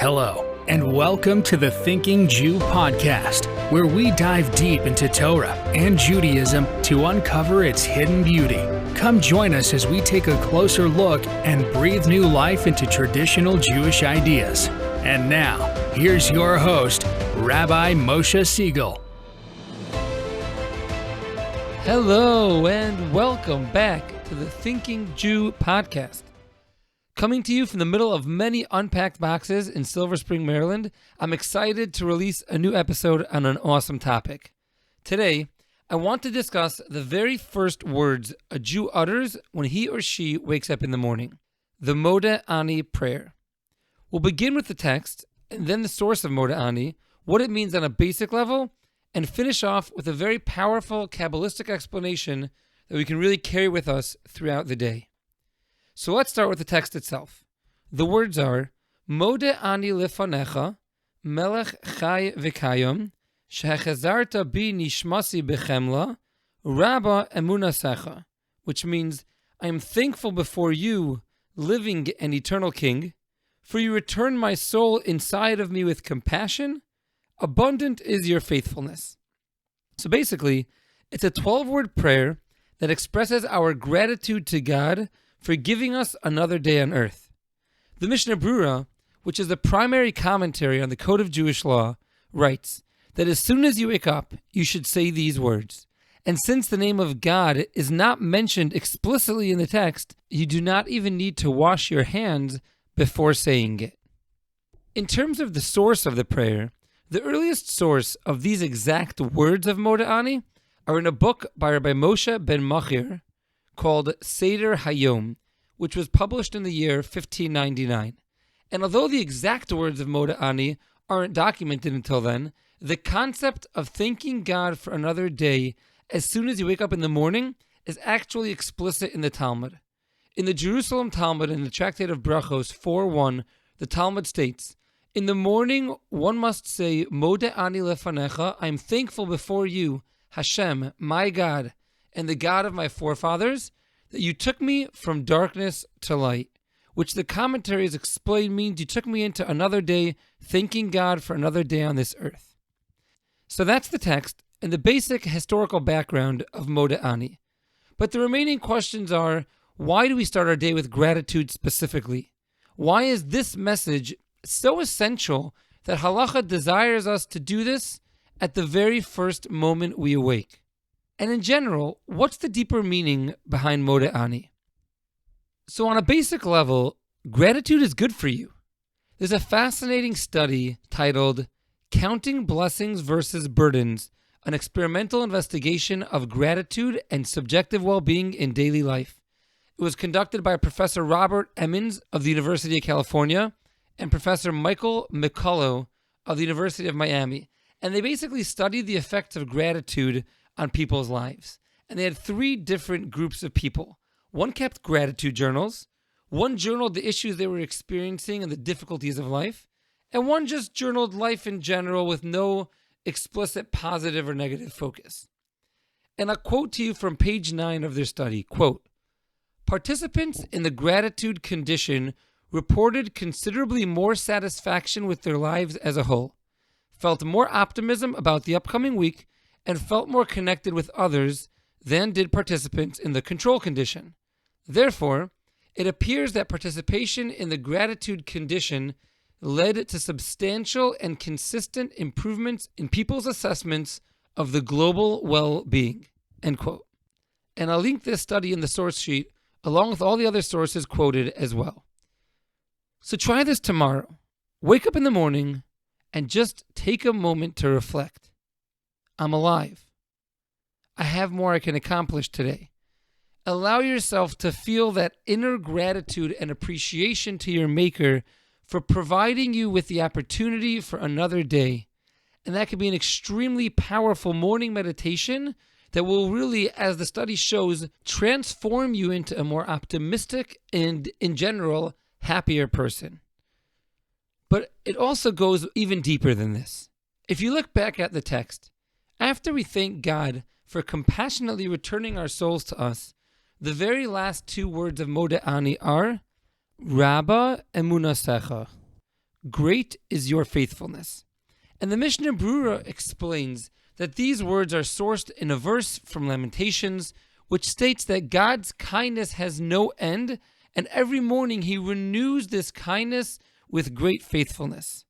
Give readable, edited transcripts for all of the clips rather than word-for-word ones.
Hello, and welcome to the Thinking Jew podcast, where we dive deep into Torah and Judaism to uncover its hidden beauty. Come join us as we take a closer look and breathe new life into traditional Jewish ideas. And now, here's your host, Rabbi Moshe Siegel. Hello, and welcome back to the Thinking Jew podcast. Coming to you from the middle of many unpacked boxes in Silver Spring, Maryland, I'm excited to release a new episode on an awesome topic. Today, I want to discuss the very first words a Jew utters when he or she wakes up in the morning, the Modeh Ani prayer. We'll begin with the text, and then the source of Modeh Ani, what it means on a basic level, and finish off with a very powerful Kabbalistic explanation that we can really carry with us throughout the day. So let's start with the text itself. The words are, Modeh Ani lefanecha, melech chai v'kayom, shehechazarta bi nishmasi bechemla, rabba emunasecha, which means, I am thankful before you, living and eternal King, for you return my soul inside of me with compassion. Abundant is your faithfulness. So basically, it's a 12-word prayer that expresses our gratitude to God for giving us another day on earth. The Mishnah Berurah, which is the primary commentary on the Code of Jewish Law, writes that as soon as you wake up, you should say these words. And since the name of God is not mentioned explicitly in the text, you do not even need to wash your hands before saying it. In terms of the source of the prayer, the earliest source of these exact words of Modeh Ani are in a book by Rabbi Moshe ben Machir called Seder Hayom, which was published in the year 1599. And although the exact words of Modeh Ani aren't documented until then, the concept of thanking God for another day as soon as you wake up in the morning is actually explicit in the Talmud. In the Jerusalem Talmud, in the Tractate of Brachos 4.1, the Talmud states, in the morning one must say, Modeh Ani lefanecha, I am thankful before you, Hashem, my God, and the God of my forefathers, that you took me from darkness to light, which the commentaries explain means you took me into another day, thanking God for another day on this earth. So that's the text and the basic historical background of Modeh Ani. But the remaining questions are, why do we start our day with gratitude specifically? Why is this message so essential that Halacha desires us to do this at the very first moment we awake? And in general, what's the deeper meaning behind Modeh Ani? So on a basic level, gratitude is good for you. There's a fascinating study titled Counting Blessings versus Burdens, an experimental investigation of gratitude and subjective well-being in daily life. It was conducted by Professor Robert Emmons of the University of California and Professor Michael McCullough of the University of Miami. And they basically studied the effects of gratitude on people's lives. And they had three different groups of people. One kept gratitude journals, one journaled the issues they were experiencing and the difficulties of life, and one just journaled life in general with no explicit positive or negative focus. And I'll quote to you from page 9 of their study, quote, participants in the gratitude condition reported considerably more satisfaction with their lives as a whole, felt more optimism about the upcoming week, and felt more connected with others than did participants in the control condition. Therefore, it appears that participation in the gratitude condition led to substantial and consistent improvements in people's assessments of the global well-being, end quote. And I'll link this study in the source sheet along with all the other sources quoted as well. So try this tomorrow. Wake up in the morning and just take a moment to reflect. I'm alive. I have more I can accomplish today. Allow yourself to feel that inner gratitude and appreciation to your Maker for providing you with the opportunity for another day. And that can be an extremely powerful morning meditation that will really, as the study shows, transform you into a more optimistic and, in general, happier person. But it also goes even deeper than this. If you look back at the text, after we thank God for compassionately returning our souls to us, the very last two words of Modeh Ani are Rabba emunasecha. great is your faithfulness. And the Mishnah Berurah explains that these words are sourced in a verse from Lamentations, which states that God's kindness has no end, and every morning he renews this kindness with great faithfulness.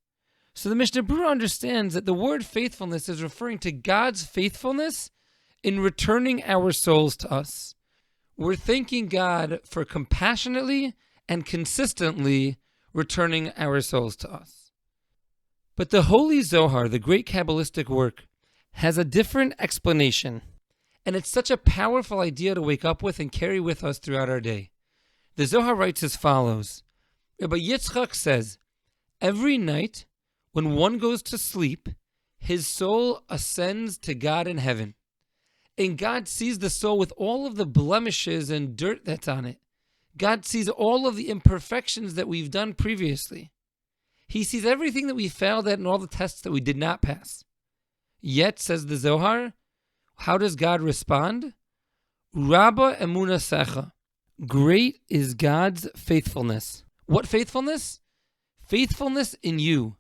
So the Mishnah Berurah understands that the word faithfulness is referring to God's faithfulness in returning our souls to us. We're thanking God for compassionately and consistently returning our souls to us. But the Holy Zohar, the great Kabbalistic work, has a different explanation, and it's such a powerful idea to wake up with and carry with us throughout our day. The Zohar writes as follows. Rabbi Yitzchak says, every night when one goes to sleep, his soul ascends to God in heaven. And God sees the soul with all of the blemishes and dirt that's on it. God sees all of the imperfections that we've done previously. He sees everything that we failed at and all the tests that we did not pass. Yet, says the Zohar, how does God respond? Rabba emunasecha. Great is God's faithfulness. What faithfulness? Faithfulness in you.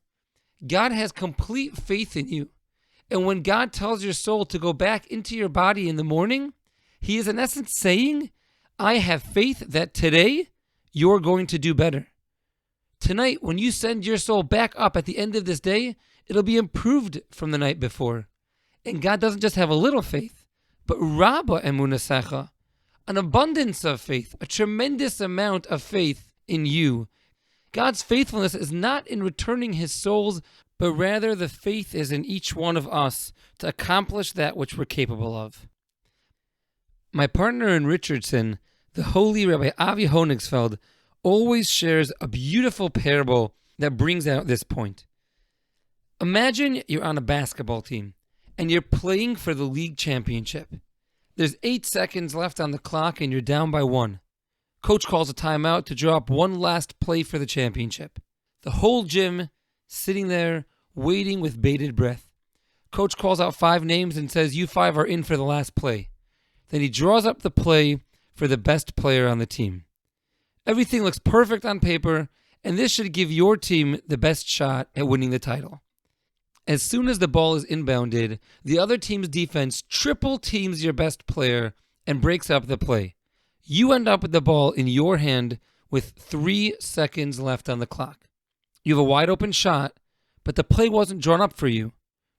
God has complete faith in you. And when God tells your soul to go back into your body in the morning, he is in essence saying, I have faith that today you're going to do better. Tonight, when you send your soul back up at the end of this day, it'll be improved from the night before. And God doesn't just have a little faith, but Rabba emunasecha, an abundance of faith, a tremendous amount of faith in you. God's faithfulness is not in returning his souls, but rather the faith is in each one of us to accomplish that which we're capable of. My partner in Richardson, the holy Rabbi Avi Honigsfeld, always shares a beautiful parable that brings out this point. Imagine you're on a basketball team and you're playing for the league championship. There's 8 seconds left on the clock and you're down by 1. Coach calls a timeout to draw up one last play for the championship. The whole gym sitting there waiting with bated breath. Coach calls out 5 names and says, you 5 are in for the last play. Then he draws up the play for the best player on the team. Everything looks perfect on paper, and this should give your team the best shot at winning the title. As soon as the ball is inbounded, the other team's defense triple teams your best player and breaks up the play. You end up with the ball in your hand with 3 seconds left on the clock. You have a wide open shot, but the play wasn't drawn up for you.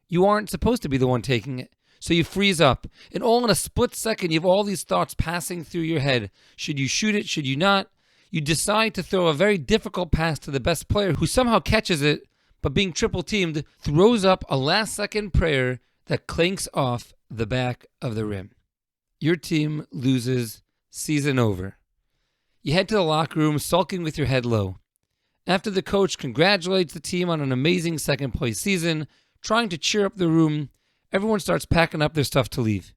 You aren't supposed to be the one taking it. So you freeze up. And all in a split second, you have all these thoughts passing through your head. Should you shoot it? Should you not? You decide to throw a very difficult pass to the best player who somehow catches it, but being triple teamed, throws up a last second prayer that clanks off the back of the rim. Your team loses, season over. You head to the locker room sulking with your head low. After the coach congratulates the team on an amazing second place season, trying to cheer up the room, everyone starts packing up their stuff to leave.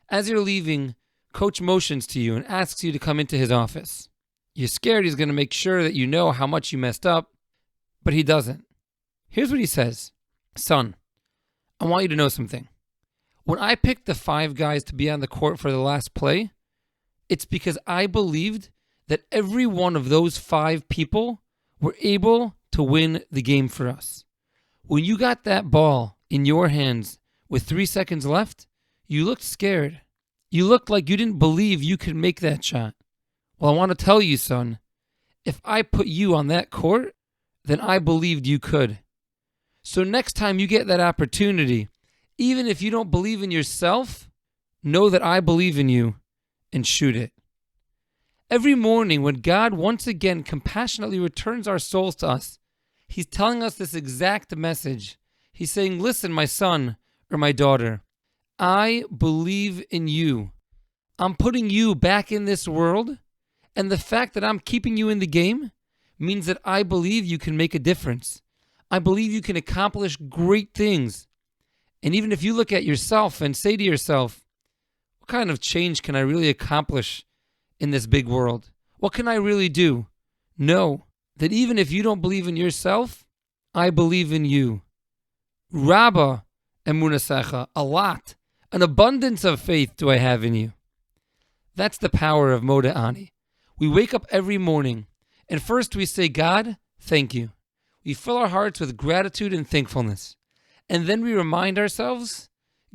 As you're leaving, coach motions to you and asks you to come into his office. You're scared he's going to make sure that you know how much you messed up, but he doesn't. Here's what he says. Son, I want you to know something. When I picked the 5 guys to be on the court for the last play, it's because I believed that every one of those 5 people were able to win the game for us. When you got that ball in your hands with 3 seconds left, you looked scared. You looked like you didn't believe you could make that shot. Well, I want to tell you, son, if I put you on that court, then I believed you could. So next time you get that opportunity, even if you don't believe in yourself, know that I believe in you and shoot it. Every morning when God once again compassionately returns our souls to us, he's telling us this exact message. He's saying, listen, my son or my daughter, I believe in you. I'm putting you back in this world, and the fact that I'm keeping you in the game means that I believe you can make a difference. I believe you can accomplish great things. And even if you look at yourself and say to yourself, what kind of change can I really accomplish in this big world? What can I really do? Know that even if you don't believe in yourself, I believe in you. Rabba emunasecha, a lot, an abundance of faith do I have in you. That's the power of Modeh Ani. We wake up every morning, and first we say, God, thank you. we fill our hearts with gratitude and thankfulness. And then we remind ourselves,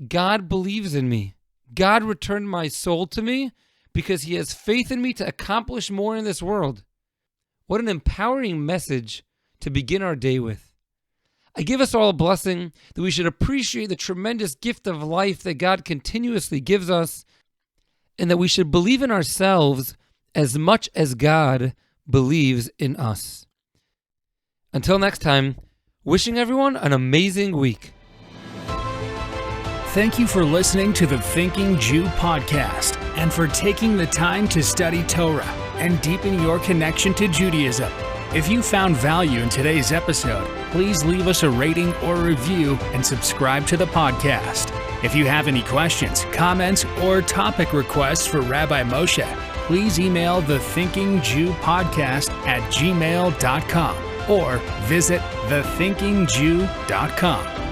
God believes in me. God returned my soul to me because he has faith in me to accomplish more in this world. What an empowering message to begin our day with. I give us all a blessing that we should appreciate the tremendous gift of life that God continuously gives us, and that we should believe in ourselves as much as God believes in us. Until next time, wishing everyone an amazing week. Thank you for listening to the Thinking Jew podcast and for taking the time to study Torah and deepen your connection to Judaism. If you found value in today's episode, please leave us a rating or review and subscribe to the podcast. If you have any questions, comments, or topic requests for Rabbi Moshe, please email thethinkingjewpodcast@gmail.com or visit thethinkingjew.com.